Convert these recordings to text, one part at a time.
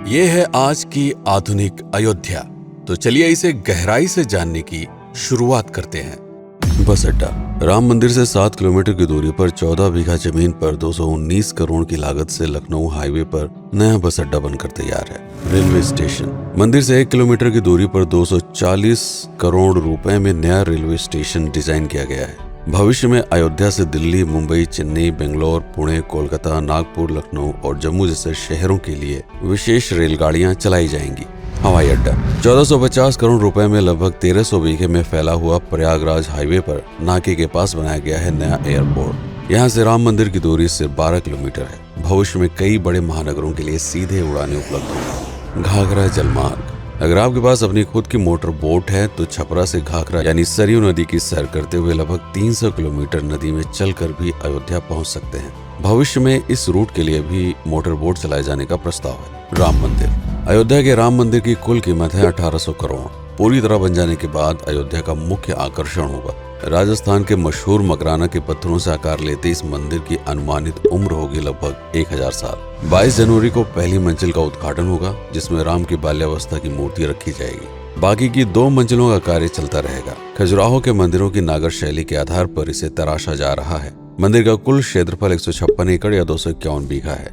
ये है आज की आधुनिक अयोध्या। तो चलिए इसे गहराई से जानने की शुरुआत करते हैं। बस अड्डा। राम मंदिर से 7 किलोमीटर की दूरी पर 14 बीघा जमीन पर 219 करोड़ की लागत से लखनऊ हाईवे पर नया बस अड्डा बनकर तैयार है। Railway station. मंदिर से 1 किलोमीटर की दूरी पर 240 करोड़ रुपए में नया रेलवे स्टेशन डिजाइन किया गया है। भविष्य में अयोध्या से दिल्ली, मुंबई, चेन्नई, बेंगलोर, पुणे, कोलकाता, नागपुर, लखनऊ और जम्मू जैसे शहरों के लिए विशेष रेलगाड़ियां चलाई जाएंगी। हवाई अड्डा। 1450 करोड़ रुपए में लगभग 1300 बीघे में फैला हुआ प्रयागराज हाईवे पर नाके के पास बनाया गया है नया एयरपोर्ट। यहाँ से राम मंदिर की दूरी सिर्फ 12 किलोमीटर है। भविष्य में कई बड़े महानगरों के लिए सीधे उड़ानें उपलब्ध होंगी। घाघरा जलमार्ग। अगर आपके पास अपनी खुद की मोटर बोट है तो छपरा से घाघरा यानी सरयू नदी की सैर करते हुए लगभग 300 किलोमीटर नदी में चलकर भी अयोध्या पहुंच सकते हैं। भविष्य में इस रूट के लिए भी मोटर बोट चलाए जाने का प्रस्ताव है। राम मंदिर। अयोध्या के राम मंदिर की कुल कीमत है 1800 करोड़। पूरी तरह बन जाने के बाद अयोध्या का मुख्य आकर्षण होगा। राजस्थान के मशहूर मकराना के पत्थरों से आकार लेते इस मंदिर की अनुमानित उम्र होगी लगभग 1000 साल। 22 जनवरी को पहली मंजिल का उद्घाटन होगा, जिसमें राम की बाल्यावस्था की मूर्ति रखी जाएगी। बाकी की 2 मंजिलों का कार्य चलता रहेगा। खजुराहो के मंदिरों की नागर शैली के आधार पर इसे तराशा जा रहा है। मंदिर का कुल क्षेत्रफल 156 एकड़ या 251 बीघा है।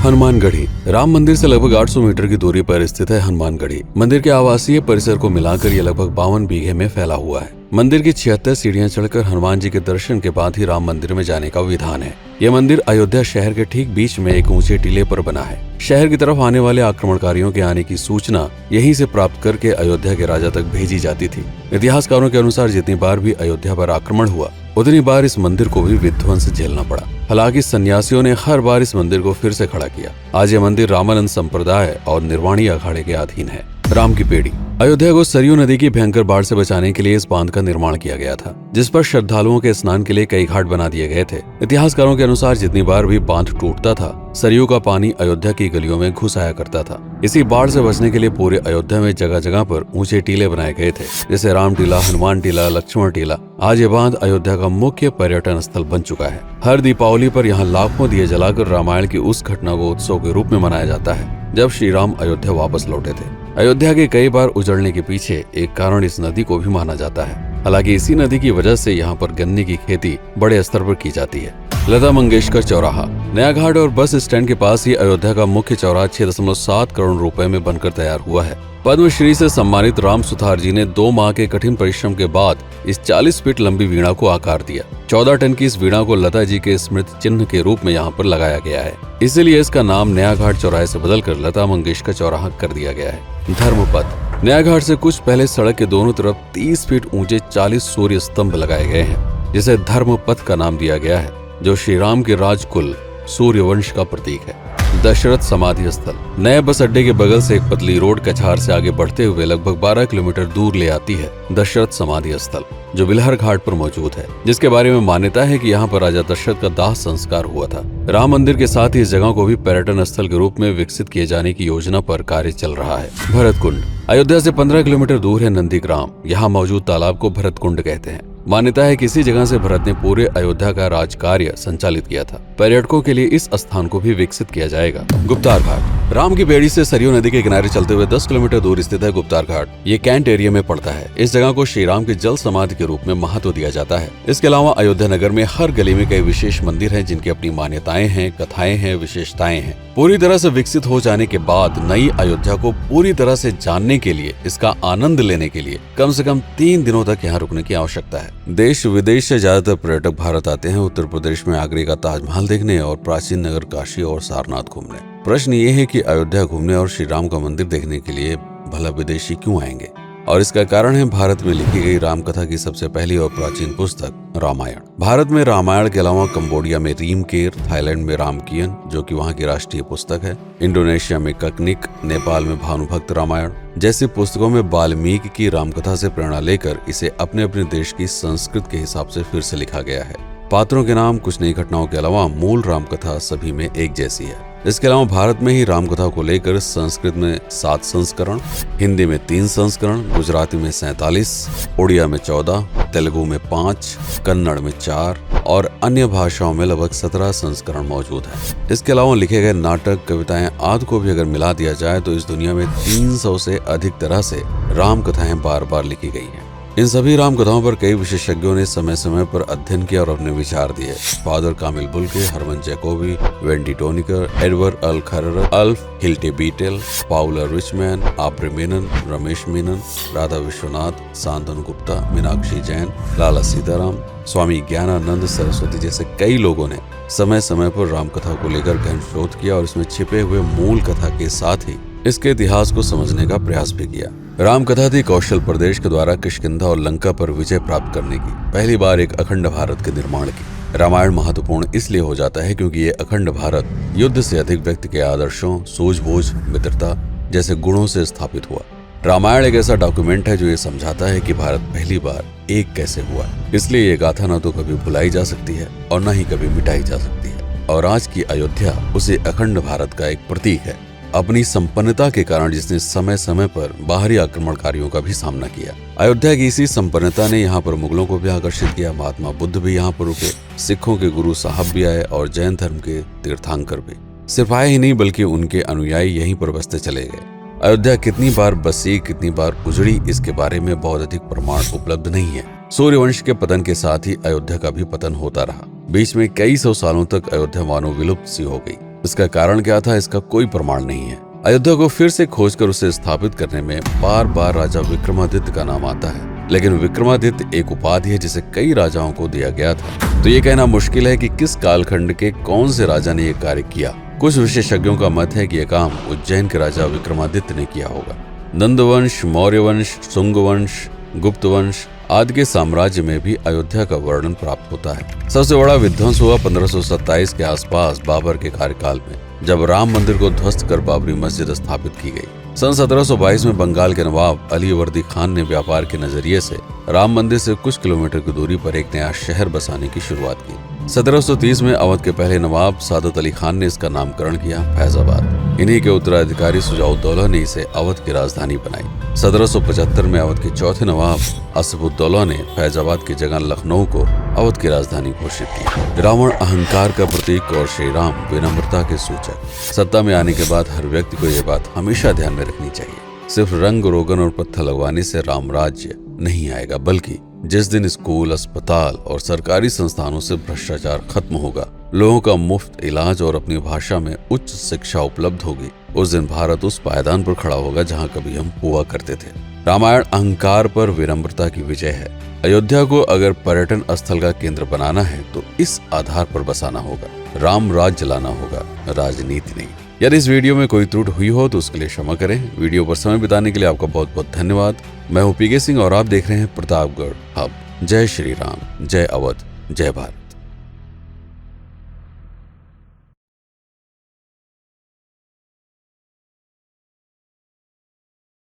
हनुमानगढ़ी। राम मंदिर से लगभग 800 मीटर की दूरी पर स्थित है हनुमानगढ़ी। मंदिर के आवासीय परिसर को मिलाकर यह लगभग 52 बीघे में फैला हुआ है। मंदिर की 76 सीढ़ियां चढ़कर हनुमान जी के दर्शन के बाद ही राम मंदिर में जाने का विधान है। यह मंदिर अयोध्या शहर के ठीक बीच में एक ऊंचे टीले पर बना है। शहर की तरफ आने वाले आक्रमणकारियों के आने की सूचना यहीं से प्राप्त करके अयोध्या के राजा तक भेजी जाती थी। इतिहासकारों के अनुसार जितनी बार भी अयोध्या पर आक्रमण हुआ, उतनी बार इस मंदिर को भी विध्वंस झेलना पड़ा। हालांकि सन्यासियों ने हर बार इस मंदिर को फिर से खड़ा किया। आज यह मंदिर रामानंद संप्रदाय और निर्वाणी अखाड़े के अधीन है। राम की पेड़ी। अयोध्या को सरयू नदी की भयंकर बाढ़ से बचाने के लिए इस बांध का निर्माण किया गया था, जिस पर श्रद्धालुओं के स्नान के लिए कई घाट बना दिए गए थे। इतिहासकारों के अनुसार जितनी बार भी बांध टूटता था, सरयू का पानी अयोध्या की गलियों में घुस आया करता था। इसी बाढ़ से बचने के लिए पूरे अयोध्या में जगह जगह पर ऊंचे टीले बनाए गए थे, जैसे राम टीला, हनुमान टीला, लक्ष्मण टीला। आज ये बांध अयोध्या का मुख्य पर्यटन स्थल बन चुका है। हर दीपावली पर यहाँ लाखों दिए जलाकर रामायण की उस घटना को उत्सव के रूप में मनाया जाता है जब श्री राम अयोध्या वापस लौटे थे। अयोध्या के कई बार उजड़ने के पीछे एक कारण इस नदी को भी माना जाता है। हालांकि इसी नदी की वजह से यहाँ पर गन्ने की खेती बड़े स्तर पर की जाती है। लता मंगेशकर चौराहा। नया घाट और बस स्टैंड के पास ही अयोध्या का मुख्य चौराहा 6.7 करोड़ रुपए में बनकर तैयार हुआ है। पद्मश्री से सम्मानित राम सुथार जी ने 2 माह के कठिन परिश्रम के बाद इस 40 फीट लंबी वीणा को आकार दिया। 14 टन की इस वीणा को लता जी के स्मृति चिन्ह के रूप में यहाँ पर लगाया गया है। इसीलिए इसका नाम नया घाट चौराहे से बदलकर लता मंगेशकर चौराहा कर दिया गया है। धर्मपथ। नया घाट से कुछ पहले सड़क के दोनों तरफ 30 फीट ऊंचे 40 सूर्य स्तंभ लगाए गए हैं, जिसे धर्मपथ का नाम दिया गया है, जो श्री राम के राजकुल सूर्यवंश का प्रतीक है। दशरथ समाधि स्थल। नए बस अड्डे के बगल से एक पतली रोड कछार से आगे बढ़ते हुए लगभग 12 किलोमीटर दूर ले आती है दशरथ समाधि स्थल, जो बिलहर घाट पर मौजूद है, जिसके बारे में मान्यता है कि यहाँ पर राजा दशरथ का दाह संस्कार हुआ था। राम मंदिर के साथ ही इस जगह को भी पर्यटन स्थल के रूप में विकसित किए जाने की योजना पर कार्य चल रहा है। भरत कुंड। अयोध्या से 15 किलोमीटर दूर है नंदीग्राम। यहाँ मौजूद तालाब को भरत कुंड कहते हैं। मान्यता है कि इसी जगह से भरत ने पूरे अयोध्या का राजकार्य संचालित किया था। पर्यटकों के लिए इस स्थान को भी विकसित किया जाएगा। गुप्तार घाट। राम की बेड़ी से सरयू नदी के किनारे चलते हुए 10 किलोमीटर दूर स्थित है गुप्तार घाट। ये कैंट एरिया में पड़ता है। इस जगह को श्री राम के जल समाधि के रूप में महत्व दिया जाता है। इसके अलावा अयोध्या नगर में हर गली में कई विशेष मंदिर हैं, जिनकी अपनी मान्यताएं हैं, कथाएं हैं, विशेषताएं हैं। पूरी तरह से विकसित हो जाने के बाद नई अयोध्या को पूरी तरह से जानने के लिए, इसका आनंद लेने के लिए कम से कम 3 दिनों तक यहाँ रुकने की आवश्यकता है। देश विदेश से ज्यादातर पर्यटक भारत आते हैं उत्तर प्रदेश में आगरे का ताजमहल देखने और प्राचीन नगर काशी और सारनाथ घूमने। प्रश्न ये है कि अयोध्या घूमने और श्री राम का मंदिर देखने के लिए भला विदेशी क्यों आएंगे? और इसका कारण है भारत में लिखी गई राम कथा की सबसे पहली और प्राचीन पुस्तक रामायण। भारत में रामायण के अलावा कंबोडिया में रीमकेर, थाईलैंड में रामकियन, जो कि वहाँ की राष्ट्रीय पुस्तक है, इंडोनेशिया में ककनिक, नेपाल में भानुभक्त रामायण जैसी पुस्तकों में वाल्मीकि की रामकथा से प्रेरणा लेकर इसे अपने अपने देश की संस्कृति के हिसाब से फिर से लिखा गया है। पात्रों के नाम, कुछ नई घटनाओं के अलावा मूल रामकथा सभी में एक जैसी है। इसके अलावा भारत में ही रामकथा को लेकर संस्कृत में 7 संस्करण, हिंदी में 3 संस्करण, गुजराती में 47, उड़िया में 14, तेलुगु में 5, कन्नड़ में 4 और अन्य भाषाओं में लगभग 17 संस्करण मौजूद है। इसके अलावा लिखे गए नाटक, कविताएं आदि को भी अगर मिला दिया जाए तो इस दुनिया में 300 से अधिक तरह से राम कथाएं बार बार लिखी गई हैं। इन सभी राम कथाओं पर कई विशेषज्ञों ने समय समय पर अध्ययन किया और अपने विचार दिए। Father Camille Bulcke, Hermann Jacobi, Wendy Doniger, Edward अल खरर, Alf Hiltebeitel, Paula Richman, Aubrey Menon, Ramesh Menon, Radha Vishwanath, Shantanu Gupta, Meenakshi Jain, Lala Sitaram, Swami Gyanananda Saraswati जैसे कई लोगों ने समय समय पर रामकथा को लेकर गहन शोध किया और इसमें छिपे हुए मूल कथा के साथ ही इसके इतिहास को समझने का प्रयास भी किया। रामकथा थी कौशल प्रदेश के द्वारा किष्किंधा और लंका पर विजय प्राप्त करने की पहली बार एक अखंड भारत के निर्माण की। रामायण महत्वपूर्ण इसलिए हो जाता है क्योंकि ये अखंड भारत युद्ध से अधिक व्यक्ति के आदर्शों, सूझबूझ, मित्रता जैसे गुणों से स्थापित हुआ। रामायण एक ऐसा डॉक्यूमेंट है जो ये समझाता है कि भारत पहली बार एक कैसे हुआ। इसलिए ये गाथा न तो कभी भुलाई जा सकती है और न ही कभी मिटाई जा सकती है। और आज की अयोध्या उसी अखंड भारत का एक प्रतीक है, अपनी संपन्नता के कारण जिसने समय समय पर बाहरी आक्रमणकारियों का भी सामना किया। अयोध्या की इसी संपन्नता ने यहाँ पर मुगलों को भी आकर्षित किया। महात्मा बुद्ध भी यहाँ पर रुके, सिखों के गुरु साहब भी आए और जैन धर्म के तीर्थंकर भी। सिर्फ आए ही नहीं बल्कि उनके अनुयायी यहीं पर बसते चले गए। अयोध्या कितनी बार बसी, कितनी बार उजड़ी, इसके बारे में बहुत अधिक प्रमाण उपलब्ध नहीं है। सूर्यवंश के पतन के साथ ही अयोध्या का भी पतन होता रहा। बीच में कई सौ सालों तक अयोध्या मानो विलुप्त सी हो गई। इसका कारण क्या था, इसका कोई प्रमाण नहीं है। अयोध्या को फिर से खोजकर उसे स्थापित करने में बार बार राजा विक्रमादित्य का नाम आता है, लेकिन विक्रमादित्य एक उपाधि है जिसे कई राजाओं को दिया गया था। तो ये कहना मुश्किल है कि किस कालखंड के कौन से राजा ने यह कार्य किया। कुछ विशेषज्ञों का मत है कि यह काम उज्जैन के राजा विक्रमादित्य ने किया होगा। नंदवंश, मौर्यवंश, शुंगवंश, गुप्त वंश आदि के साम्राज्य में भी अयोध्या का वर्णन प्राप्त होता है। सबसे बड़ा विध्वंस हुआ 1527 के आसपास बाबर के कार्यकाल में, जब राम मंदिर को ध्वस्त कर बाबरी मस्जिद स्थापित की गई। सन 1722 में बंगाल के नवाब अली वर्दी खान ने व्यापार के नजरिए से राम मंदिर से कुछ किलोमीटर की दूरी पर एक नया शहर बसाने की शुरुआत की। 1730 में अवध के पहले नवाब सादत अली खान ने इसका नामकरण किया फैजाबाद। इन्हीं के उत्तराधिकारी सुजाउद्दौला ने इसे अवध की राजधानी बनाई। 1775 में अवध के चौथे नवाब असफुद्दौला ने फैजाबाद की जगह लखनऊ को अवध की राजधानी घोषित की। रावण अहंकार का प्रतीक और श्री राम विनम्रता के सूचक। सत्ता में आने के बाद हर व्यक्ति को यह बात हमेशा ध्यान में रखनी चाहिए, सिर्फ रंग रोगन और पत्थर लगवाने से राम राज्य नहीं आएगा, बल्कि जिस दिन स्कूल, अस्पताल और सरकारी संस्थानों से भ्रष्टाचार खत्म होगा, लोगों का मुफ्त इलाज और अपनी भाषा में उच्च शिक्षा उपलब्ध होगी, उस दिन भारत उस पायदान पर खड़ा होगा जहां कभी हम हुआ करते थे। रामायण अहंकार पर विनम्रता की विजय है। अयोध्या को अगर पर्यटन स्थल का केंद्र बनाना है तो इस आधार पर बसाना होगा, राम राज्य लाना होगा, राजनीति नहीं। यदि इस वीडियो में कोई त्रुटि हुई हो तो उसके लिए क्षमा करें। वीडियो पर समय बिताने के लिए आपका बहुत बहुत धन्यवाद। मैं हूं पीके सिंह और आप देख रहे हैं प्रतापगढ़ हब। जय श्री राम, जय अवध, जय भारत।